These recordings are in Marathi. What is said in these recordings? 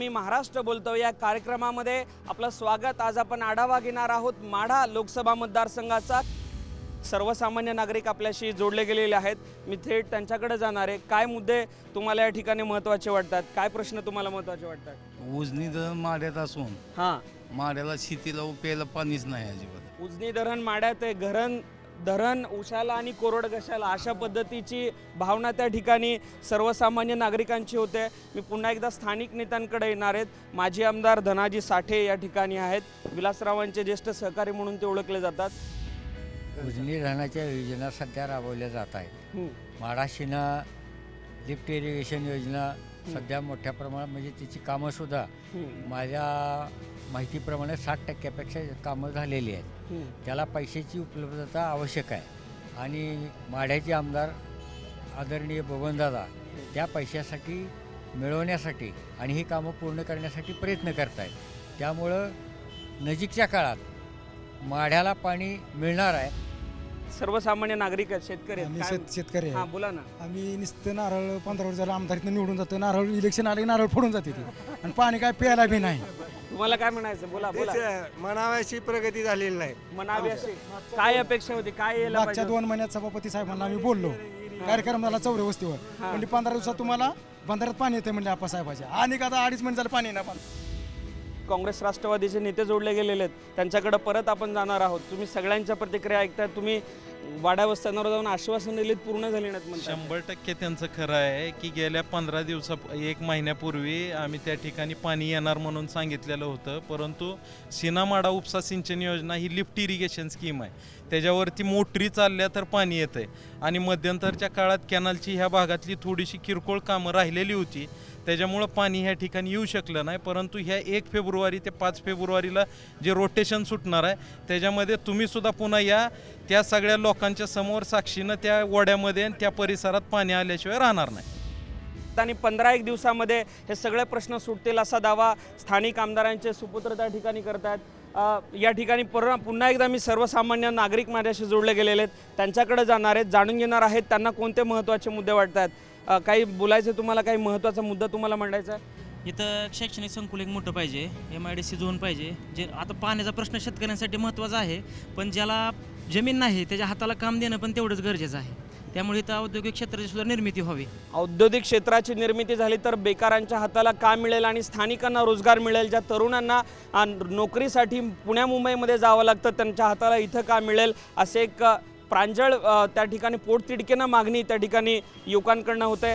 मी महाराष्ट्र बोलतो या कार्यक्रमामध्ये आपलं स्वागत। आज आपण आढावा घेणार आहोत माढा लोकसभा मतदारसंघाचा। सर्वसामान्य नागरिक आपल्याशी जोडले गेलेले आहेत। मी थेट त्यांच्याकडे जाणार आहे। काय मुद्दे तुम्हाला या ठिकाणी महत्त्वाचे वाटतात, काय प्रश्न तुम्हाला महत्त्वाचे वाटतात? उजनी धरण माड्यात असून माड्याला शेतीला प्यायला पाणीच नाही अजिबात। उजनी धरण माड्यात आहे, धरण उशाला आणि कोरड घशाला अशा पद्धतीची भावना त्या ठिकाणी सर्वसामान्य नागरिकांची होते। मी पुन्हा एकदा स्थानिक नेत्यांकडे येणार आहेत। माजी आमदार धनाजी साठे या ठिकाणी आहेत, विलासरावांचे ज्येष्ठ सहकारी म्हणून ते ओळखले जातात। उजनी धरणाच्या योजना सध्या राबवल्या जात आहेत। माडाशीना लिफ्ट इरिगेशन योजना सध्या मोठ्या प्रमाणात म्हणजे तिची कामंसुद्धा माझ्या माहितीप्रमाणे 60% कामं झालेली आहेत। त्याला पैशाची उपलब्धता आवश्यक आहे आणि माढ्याचे आमदार आदरणीय बबनदादा त्या पैशासाठी मिळवण्यासाठी आणि ही कामं पूर्ण करण्यासाठी प्रयत्न करत आहेत। त्यामुळं नजीकच्या काळात माढ्याला पाणी मिळणार आहे। सर्वसामान्य नागरिक आहेत, शेतकरी आहेत, शेतकरी हां बोला ना। आम्ही नुसतं नारळ 15 वर्षाला आमदारीतनं निवडून जातो, नारळ इलेक्शन आले नारळ फोडून जाते ती आणि पाणी काय प्यायला बी नाही। तुम्हाला काय म्हणायचं? बोला बोला। म्हणाव्याची प्रगती झालेली नाही। म्हणावी अशी काय अपेक्षा होती, काय यायला मागच्या पाहिजे? 2 महिन्यात सभापती साहेबांना आम्ही बोललो कार्यक्रम झाला चौरे वस्तीवर, म्हणजे 15 दिवसात तुम्हाला बंधाऱ्यात पाणी येते म्हणजे आपा साहेबाच्या, आणि आता 2.5 महिने झालं पाणी नाही। काँग्रेस राष्ट्रवादीचे नेते जोडले गेलेले आहेत, त्यांच्याकडे परत आपण जाणार आहोत। तुम्ही सगळ्यांच्या प्रतिक्रिया ऐकताय। तुम्ही वाड्यावस्त्यांवर जाऊन आश्वासन दिलीत, पूर्ण झाली नाहीत म्हणतात। 100% त्यांचं खरं आहे की गेल्या 15 1 महिन्यापूर्वी आम्ही त्या ठिकाणी पाणी येणार म्हणून सांगितलेलं होतं, परंतु सीना-माढा उपसा सिंचन योजना ही लिफ्ट इरिगेशन स्कीम आहे, त्याच्यावरती मोटरी चालल्या तर पाणी येतं आहे आणि मध्यंतरच्या काळात कॅनलची ह्या भागातली थोडीशी किरकोळ कामं राहिलेली होती, त्याच्यामुळं पाणी ह्या ठिकाणी येऊ शकलं नाही। परंतु ह्या 1 फेब्रुवारी ते 5 फेब्रुवारीला जे रोटेशन सुटणार आहे त्याच्यामध्ये तुम्हीसुद्धा पुन्हा या त्या सगळ्या लोकांच्या समोर साक्षीनं त्या वड्यामध्ये आणि त्या परिसरात पाणी आल्याशिवाय राहणार नाही। आणि 15 दिवसामध्ये हे सगळे प्रश्न सुटतील असा दावा स्थानिक आमदारांचे सुपुत्र त्या ठिकाणी करतात। या ठिकाणी पुन्हा एकदा मी सर्वसामान्य नागरिक माझ्याशी जोडले गेलेले आहेत, त्यांच्याकडे जाणार आहेत, जाणून घेणार आहेत त्यांना कोणते महत्त्वाचे मुद्दे वाटतात। काही बोलायचं तुम्हाला, काही महत्त्वाचा मुद्दा तुम्हाला मांडायचा आहे? इथं शैक्षणिक संकुल एक मोठं पाहिजे, MIDC झोन पाहिजे। जे आता पाण्याचा प्रश्न शेतकऱ्यांसाठी महत्त्वाचा आहे, पण ज्याला जमीन नाही त्याच्या हाताला काम देणं पण तेवढंच गरजेचं आहे। त्यामुळे इथं औद्योगिक क्षेत्राची सुद्धा निर्मिती व्हावी। औद्योगिक क्षेत्राची निर्मिती झाली तर बेकारांच्या हाताला काम मिळेल आणि स्थानिकांना रोजगार मिळेल। ज्या तरुणांना नोकरीसाठी पुण्या मुंबईमध्ये जावं लागतं त्यांच्या हाताला इथं काम मिळेल, असे एक प्रांजळ त्या ठिकाणी पोटतिडकीनं मागणी त्या ठिकाणी युवकांकडनं होते।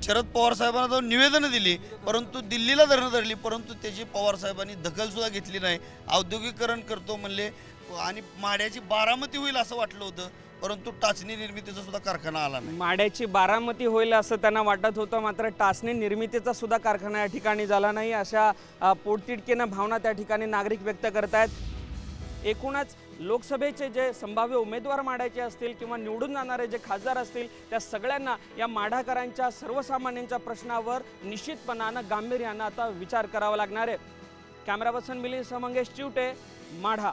शरद पवार साहेबांना जाऊन निवेदनं दिली, परंतु दिल्लीला धरणं धरली, परंतु त्याची पवार साहेबांनी दखलसुद्धा घेतली नाही। औद्योगिकरण करतो म्हणले आणि माड्याची बारामती होईल असं वाटलं होतं, परंतु टाचणी निर्मितीचा सुद्धा कारखाना आला नाही। माड्याची बारामती होईल असं त्यांना वाटत होतं, मात्र टाचणी निर्मितीचा सुद्धा कारखाना या ठिकाणी झाला नाही, अशा पोटतिडकीनं भावना त्या ठिकाणी नागरिक व्यक्त करत आहेत। एकूणच लोकसभेचे जे संभाव्य उमेदवार माढ्याचे असतील किंवा निवडून जाणारे जे खासदार असतील त्या सगळ्यांना या माढाकरांच्या सर्वसामान्यांच्या प्रश्नावर निश्चितपणानं गांभीर्यानं आता विचार करावा लागणार आहे। Camera person Milind Mangesh Chivte, Madha.